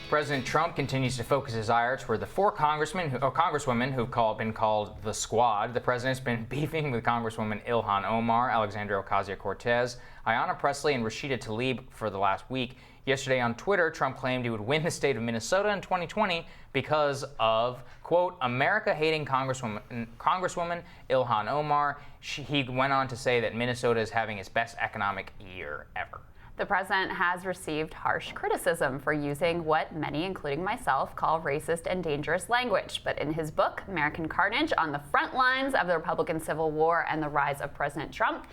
President Trump continues to focus his ire toward the four congresswomen who've been called the Squad. The president's been beefing with Congresswoman Ilhan Omar, Alexandria Ocasio-Cortez, Ayanna Pressley, and Rashida Tlaib for the last week. Yesterday on Twitter, Trump claimed he would win the state of Minnesota in 2020 because of, quote, America-hating Congresswoman Ilhan Omar. He went on to say that Minnesota is having its best economic year ever. The president has received harsh criticism for using what many, including myself, call racist and dangerous language. But in his book, American Carnage, on the front lines of the Republican Civil War and the rise of President Trump,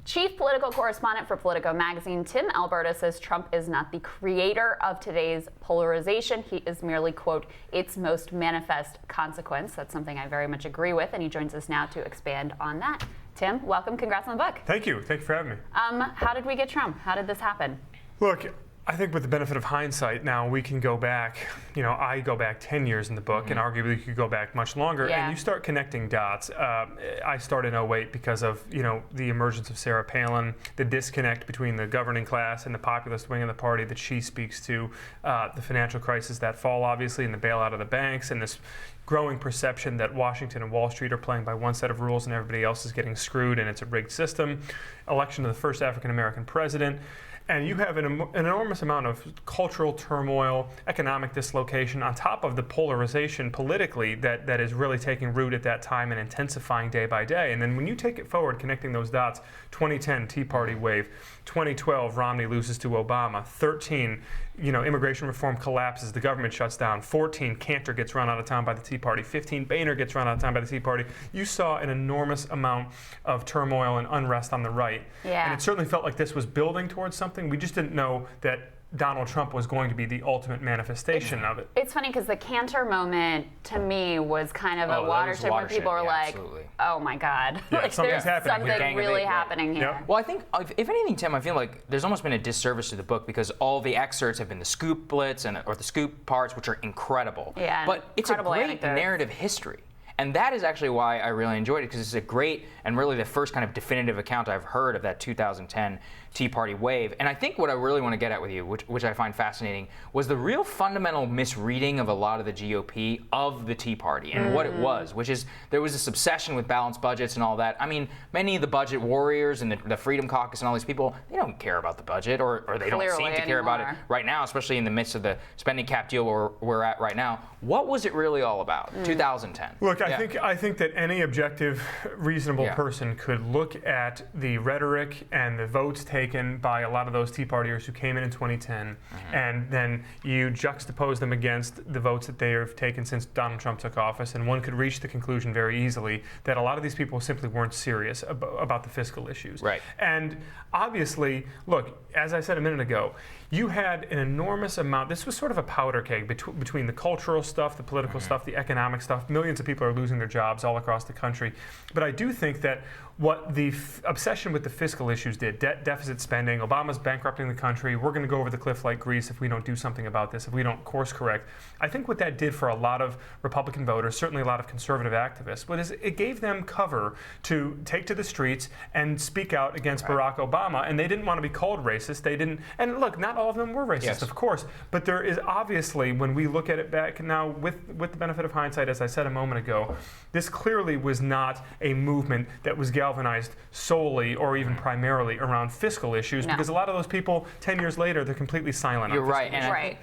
Chief Political Correspondent for Politico Magazine Tim Alberta says Trump is not the creator of today's polarization. He is merely, quote, its most manifest consequence. That's something I very much agree with, and he joins us now to expand on that. Tim, welcome. Congrats on the book. Thank you. Thank you for having me. How did we get Trump? How did this happen? Look, I think with the benefit of hindsight, now we can go back, I go back 10 years in the book, and arguably you could go back much longer, and you start connecting dots. I started in 2008 because of, the emergence of Sarah Palin, the disconnect between the governing class and the populist wing of the party that she speaks to, the financial crisis that fall, obviously, and the bailout of the banks, and this growing perception that Washington and Wall Street are playing by one set of rules and everybody else is getting screwed and it's a rigged system, election of the first African-American president. And you have an enormous amount of cultural turmoil, economic dislocation, on top of the polarization politically that is really taking root at that time and intensifying day by day. And then when you take it forward, connecting those dots, 2010 Tea Party wave, 2012 Romney loses to Obama, 13 immigration reform collapses, the government shuts down, 14 Cantor gets run out of town by the Tea Party, 15 Boehner gets run out of town by the Tea Party. You saw an enormous amount of turmoil and unrest on the right. Yeah. And it certainly felt like this was building towards something. We just didn't know that Donald Trump was going to be the ultimate manifestation of it. It's funny because the Cantor moment, to me, was kind of a watershed where people were like, absolutely. Oh my God. Yeah, like, something's happening here. Something really happening here. Yep. Well, I think, if anything, Tim, I feel like there's almost been a disservice to the book because all the excerpts have been the scooplets or the scoop parts, which are incredible. Yeah, but it's a great anecdotes. narrative history. And that is actually why I really enjoyed it, because it's a great and really the first kind of definitive account I've heard of that 2010 Tea Party wave. And I think what I really want to get at with you, which I find fascinating, was the real fundamental misreading of a lot of the GOP of the Tea Party and what it was, which is there was this obsession with balanced budgets and all that. I mean, many of the budget warriors and the Freedom Caucus and all these people, they don't care about the budget, or they don't seem to care about it right now, especially in the midst of the spending cap deal where we're at right now. What was it really all about, 2010? Look, I think that any objective, reasonable person could look at the rhetoric and the votes taken by a lot of those Tea Partiers who came in 2010, and then you juxtapose them against the votes that they have taken since Donald Trump took office, and one could reach the conclusion very easily that a lot of these people simply weren't serious about the fiscal issues. Right. And obviously, look, as I said a minute ago, you had an enormous amount. This was sort of a powder keg between the cultural stuff, the political stuff, the economic stuff. Millions of people are losing their jobs all across the country. But I do think that what the obsession with the fiscal issues did, debt, deficit spending, Obama's bankrupting the country, we're going to go over the cliff like Greece if we don't do something about this, if we don't course correct. I think what that did for a lot of Republican voters, certainly a lot of conservative activists, was it gave them cover to take to the streets and speak out against Barack Obama. And they didn't want to be called racist. They didn't, and look, not all of them were racist, of course, but there is obviously, when we look at it back now with the benefit of hindsight, as I said a moment ago, this clearly was not a movement that was galvanized solely or even primarily around fiscal issues, because a lot of those people 10 years later, they're completely silent. You're right, and I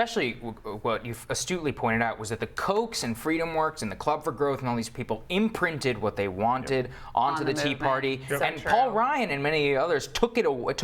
think what you've astutely pointed out was that the Kochs and Freedom Works and the Club for Growth and all these people imprinted what they wanted onto the Tea Party, and Paul Ryan and many others took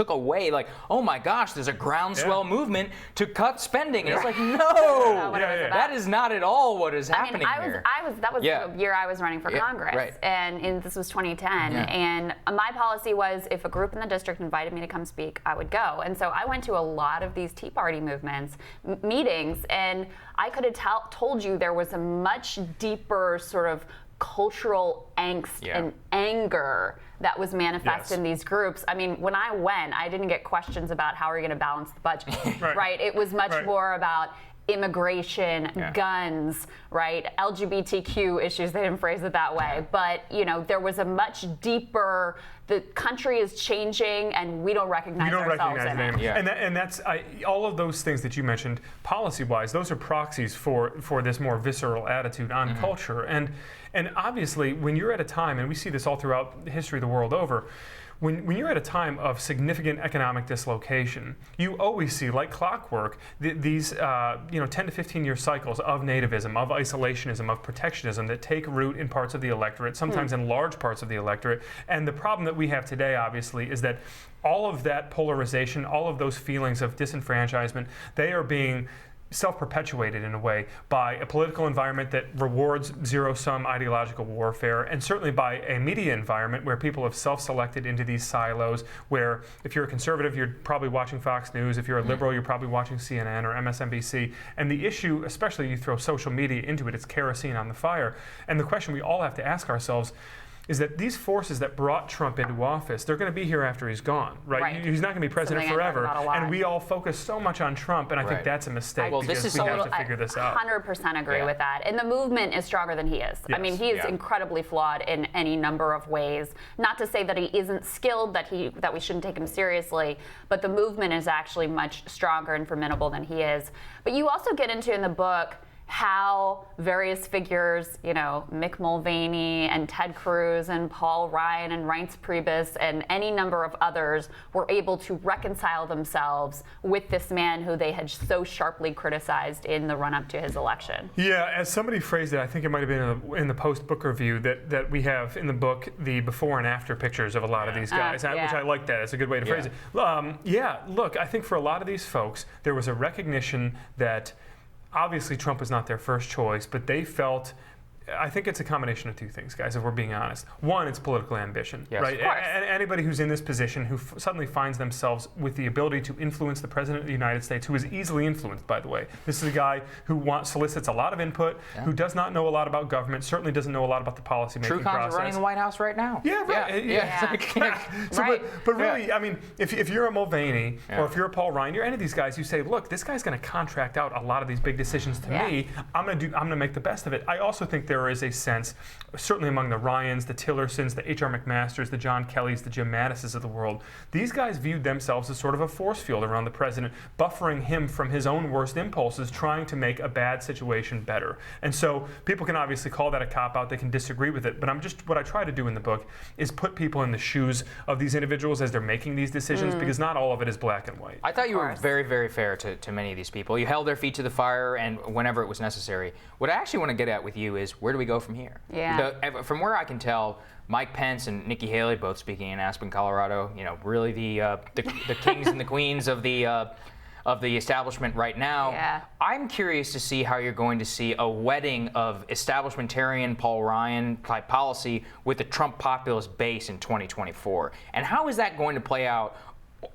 away, like, oh my gosh, there's a groundswell movement to cut spending, and it's like, no, that is not at all what is happening here. That was the year I was running for Congress, and this was 2010, and my policy was if a group in the district invited me to come speak, I would go. And so I went to a lot of these Tea Party movements, meetings, and I could have told you there was a much deeper sort of cultural angst and anger that was manifest in these groups. I mean, when I went, I didn't get questions about how are you going to balance the budget, right? It was much more about immigration, guns, right? LGBTQ issues, they didn't phrase it that way, but there was a much deeper, the country is changing and we don't recognize ourselves in it. Yeah. And that's all of those things that you mentioned, policy-wise, those are proxies for this more visceral attitude on culture. And obviously, when you're at a time, and we see this all throughout the history of the world over, when you're at a time of significant economic dislocation, you always see, like clockwork, these 10 to 15 year cycles of nativism, of isolationism, of protectionism that take root in parts of the electorate, sometimes in large parts of the electorate. And the problem that we have today, obviously, is that all of that polarization, all of those feelings of disenfranchisement, they are being self-perpetuated in a way by a political environment that rewards zero-sum ideological warfare, and certainly by a media environment where people have self-selected into these silos, where if you're a conservative, you're probably watching Fox News. If you're a liberal, you're probably watching CNN or MSNBC. And the issue, especially you throw social media into it, it's kerosene on the fire. And the question we all have to ask ourselves is that these forces that brought Trump into office, they're going to be here after he's gone, right? He's not going to be president forever. And we all focus so much on Trump, and I think that's a mistake because we have to figure this out. I 100% agree with that. And the movement is stronger than he is. Yes. I mean, he is incredibly flawed in any number of ways. Not to say that he isn't skilled, that we shouldn't take him seriously, but the movement is actually much stronger and formidable than he is. But you also get into in the book how various figures, Mick Mulvaney and Ted Cruz and Paul Ryan and Reince Priebus and any number of others were able to reconcile themselves with this man who they had so sharply criticized in the run-up to his election. Yeah, as somebody phrased it, I think it might have been in the post-book review, that we have in the book the before and after pictures of a lot of these guys, which I like that. It's a good way to phrase it. Look, I think for a lot of these folks, there was a recognition that obviously Trump was not their first choice, but they felt, I think it's a combination of two things, guys, if we're being honest. One, it's political ambition, right? And anybody who's in this position who suddenly finds themselves with the ability to influence the President of the United States, who is easily influenced, by the way. This is a guy who solicits a lot of input, who does not know a lot about government, certainly doesn't know a lot about the policy-making process. Trucon's running the White House right now. Yeah, right. But really, I mean, if you're a Mulvaney or if you're a Paul Ryan, you're any of these guys, you say, look, this guy's going to contract out a lot of these big decisions to me. I'm going to make the best of it. I also think there is a sense, certainly among the Ryans, the Tillersons, the H.R. McMasters, the John Kellys, the Jim Mattises of the world, these guys viewed themselves as sort of a force field around the president, buffering him from his own worst impulses, trying to make a bad situation better. And so people can obviously call that a cop-out, they can disagree with it, but what I try to do in the book is put people in the shoes of these individuals as they're making these decisions, because not all of it is black and white. I thought you were very, very fair to many of these people. You held their feet to the fire and whenever it was necessary. What I actually want to get at with you is, where do we go from here? From where I can tell, Mike Pence and Nikki Haley both speaking in Aspen, Colorado. Really the kings and the queens of the establishment right now. I'm curious to see how you're going to see a wedding of establishmentarian Paul Ryan type policy with the Trump populist base in 2024, and how is that going to play out?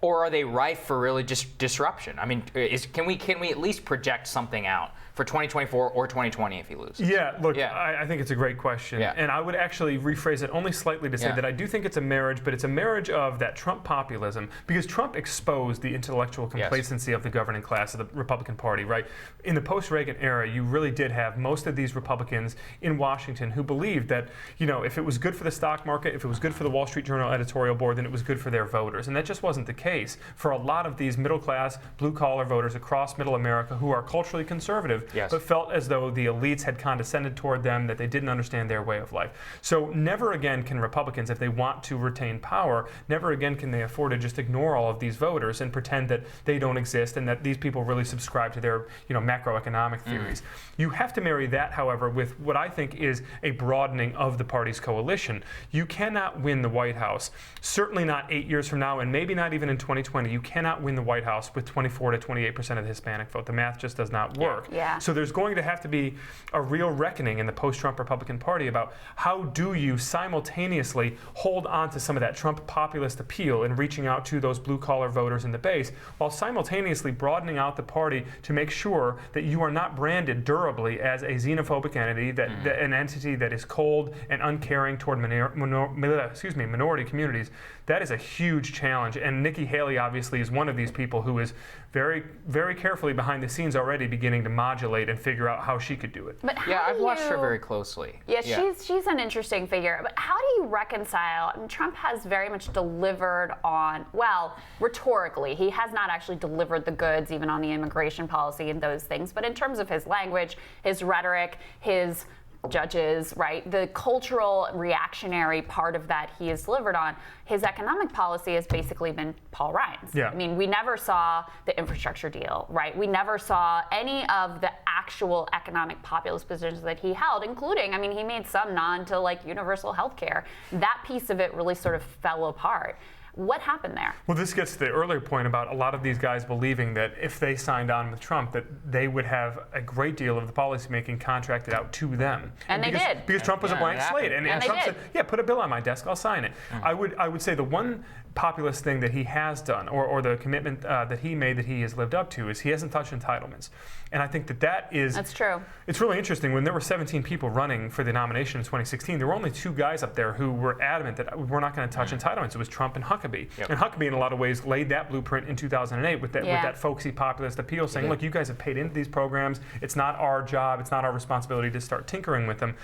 Or are they rife for really just disruption? I mean, can we at least project something out for 2024 or 2020 if he loses? I think it's a great question. And I would actually rephrase it only slightly to say that I do think it's a marriage, but it's a marriage of that Trump populism, because Trump exposed the intellectual complacency of the governing class of the Republican Party, right? In the post-Reagan era, you really did have most of these Republicans in Washington who believed that, if it was good for the stock market, if it was good for the Wall Street Journal editorial board, then it was good for their voters. And that just wasn't the case for a lot of these middle-class, blue-collar voters across middle America who are culturally conservative, but felt as though the elites had condescended toward them, that they didn't understand their way of life. So never again can Republicans, if they want to retain power, never again can they afford to just ignore all of these voters and pretend that they don't exist and that these people really subscribe to their macroeconomic theories. You have to marry that, however, with what I think is a broadening of the party's coalition. You cannot win the White House, certainly not 8 years from now, and maybe not even in 2020. You cannot win the White House with 24 to 28% of the Hispanic vote. The math just does not work. So there's going to have to be a real reckoning in the post-Trump Republican Party about how do you simultaneously hold on to some of that Trump populist appeal and reaching out to those blue-collar voters in the base, while simultaneously broadening out the party to make sure that you are not branded durably as a xenophobic entity, an entity that is cold and uncaring toward minority communities. That is a huge challenge, and Nikki Nikki Haley obviously is one of these people who is very, very carefully behind the scenes already beginning to modulate and figure out how she could do it. But I've watched her very closely. Yeah, she's an interesting figure. But how do you reconcile? I mean, Trump has very much delivered on, well, rhetorically, he has not actually delivered the goods, even on the immigration policy and those things. But in terms of his language, his rhetoric, his judges, right? The cultural reactionary part of that he has delivered on. His economic policy has basically been Paul Ryan's. Yeah. I mean, we never saw the infrastructure deal, right? We never saw any of the actual economic populist positions that he held, including, I mean, he made some nod to like universal health care. That piece of it really sort of fell apart. What happened there? Well, this gets to the earlier point about a lot of these guys believing that if they signed on with Trump, that they would have a great deal of the policymaking contracted out to them. And they did. Because Trump was a blank slate. And Trump said, yeah, put a bill on my desk, I'll sign it. I would say the one populist thing that he has done, or the commitment that he made that he has lived up to, is he hasn't touched entitlements. And I think that is... That's true. It's really interesting. When there were 17 people running for the nomination in 2016, there were only 2 guys up there who were adamant that we're not going to touch entitlements. It was Trump and Huckabee. Yep. And Huckabee, in a lot of ways, laid that blueprint in 2008 with that folksy populist appeal, saying, look, you guys have paid into these programs. It's not our job. It's not our responsibility to start tinkering with them.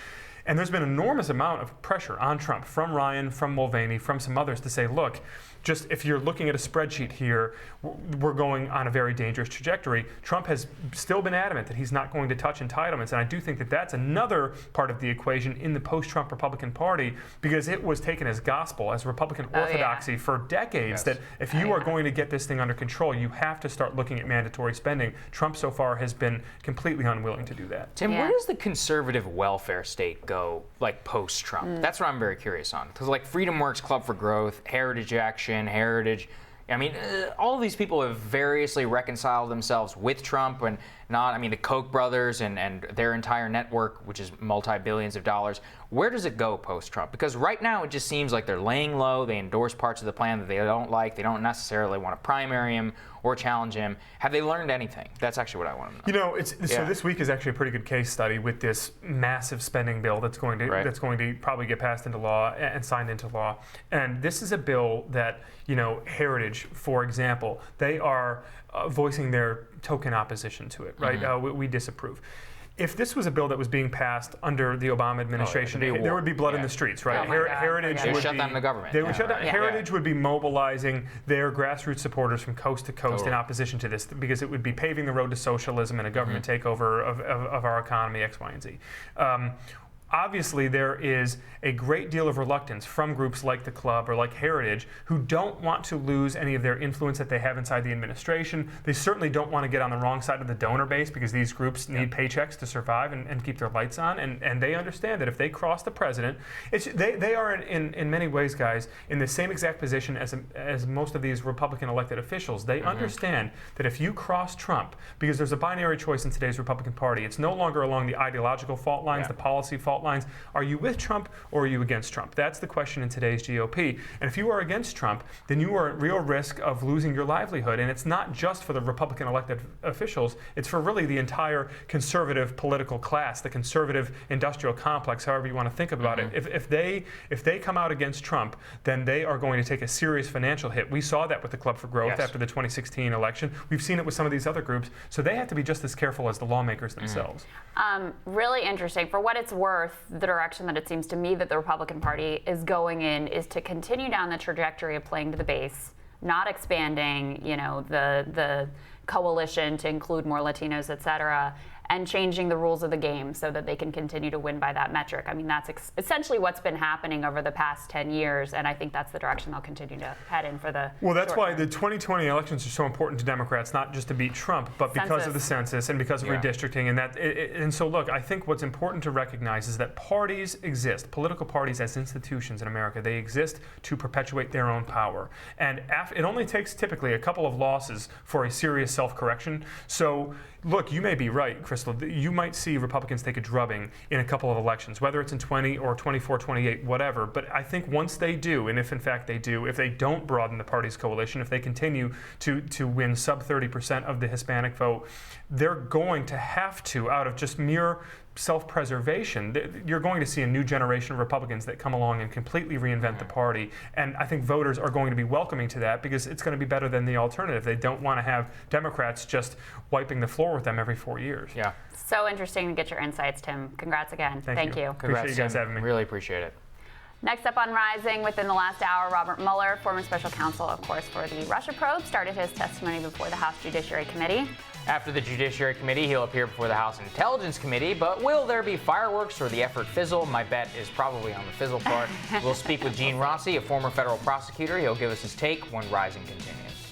And there's been an enormous amount of pressure on Trump from Ryan, from Mulvaney, from some others to say, look, just if you're looking at a spreadsheet here, we're going on a very dangerous trajectory. Trump has still been adamant that he's not going to touch entitlements. And I do think that that's another part of the equation in the post-Trump Republican Party, because it was taken as gospel, as Republican orthodoxy for decades, that if you are going to get this thing under control, you have to start looking at mandatory spending. Trump so far has been completely unwilling to do that. Tim, where does the conservative welfare state go, like post-Trump? That's what I'm very curious on. Because like Freedom Works, Club for Growth, Heritage Action, Heritage, I mean, all of these people have variously reconciled themselves with Trump and not, I mean, the Koch brothers and their entire network, which is multi-billions of dollars. Where does it go post-Trump? Because right now it just seems like they're laying low. They endorse parts of the plan that they don't like. They don't necessarily want to primary him or challenge him. Have they learned anything? That's actually what I want to know. So this week is actually a pretty good case study with this massive spending bill that's going to probably get passed into law and signed into law. And this is a bill that, Heritage, for example, they are voicing their token opposition to it, right? We disapprove. If this was a bill that was being passed under the Obama administration, there would be blood in the streets, right? Heritage would shut down the government. They would shut down. Heritage would be mobilizing their grassroots supporters from coast to coast in opposition to this, because it would be paving the road to socialism and a government takeover of our economy, X, Y, and Z. Obviously, there is a great deal of reluctance from groups like the Club or like Heritage who don't want to lose any of their influence that they have inside the administration. They certainly don't want to get on the wrong side of the donor base, because these groups need paychecks to survive and keep their lights on. And they understand that if they cross the president, they are in many ways, guys, in the same exact position as most of these Republican elected officials. They understand that if you cross Trump, because there's a binary choice in today's Republican Party, it's no longer along the ideological fault lines, the policy fault lines. Are you with Trump or are you against Trump? That's the question in today's GOP. And if you are against Trump, then you are at real risk of losing your livelihood. And it's not just for the Republican elected officials, it's for really the entire conservative political class, the conservative industrial complex, however you want to think about it. If they come out against Trump, then they are going to take a serious financial hit. We saw that with the Club for Growth after the 2016 election. We've seen it with some of these other groups. So they have to be just as careful as the lawmakers themselves. Really interesting. For what it's worth, the direction that it seems to me that the Republican Party is going in is to continue down the trajectory of playing to the base, not expanding, the coalition to include more Latinos, et cetera, and changing the rules of the game so that they can continue to win by that metric. I mean, that's essentially what's been happening over the past 10 years, and I think that's the direction they'll continue to head in for the that's why the 2020 elections are so important to Democrats, not just to beat Trump, but because of the census and because of redistricting. And so, look, I think what's important to recognize is that parties exist, political parties as institutions in America. They exist to perpetuate their own power. And it only takes typically a couple of losses for a serious self-correction. So, look, you may be right, Crystal. You might see Republicans take a drubbing in a couple of elections, whether it's in 20 or 24, 28, whatever. But I think once they do, and if in fact they do, if they don't broaden the party's coalition, if they continue to win sub 30% of the Hispanic vote, they're going to have to, out of just mere self-preservation. You're going to see a new generation of Republicans that come along and completely reinvent the party. And I think voters are going to be welcoming to that because it's going to be better than the alternative. They don't want to have Democrats just wiping the floor with them every 4 years. Yeah. So interesting to get your insights, Tim. Congrats again. Thank you. Congrats, appreciate you guys having me. Really appreciate it. Next up on Rising, within the last hour, Robert Mueller, former special counsel, of course, for the Russia probe, started his testimony before the House Judiciary Committee. After the Judiciary Committee, he'll appear before the House Intelligence Committee, but will there be fireworks or the effort fizzle? My bet is probably on the fizzle part. We'll speak with Gene Rossi, a former federal prosecutor. He'll give us his take when Rising continues.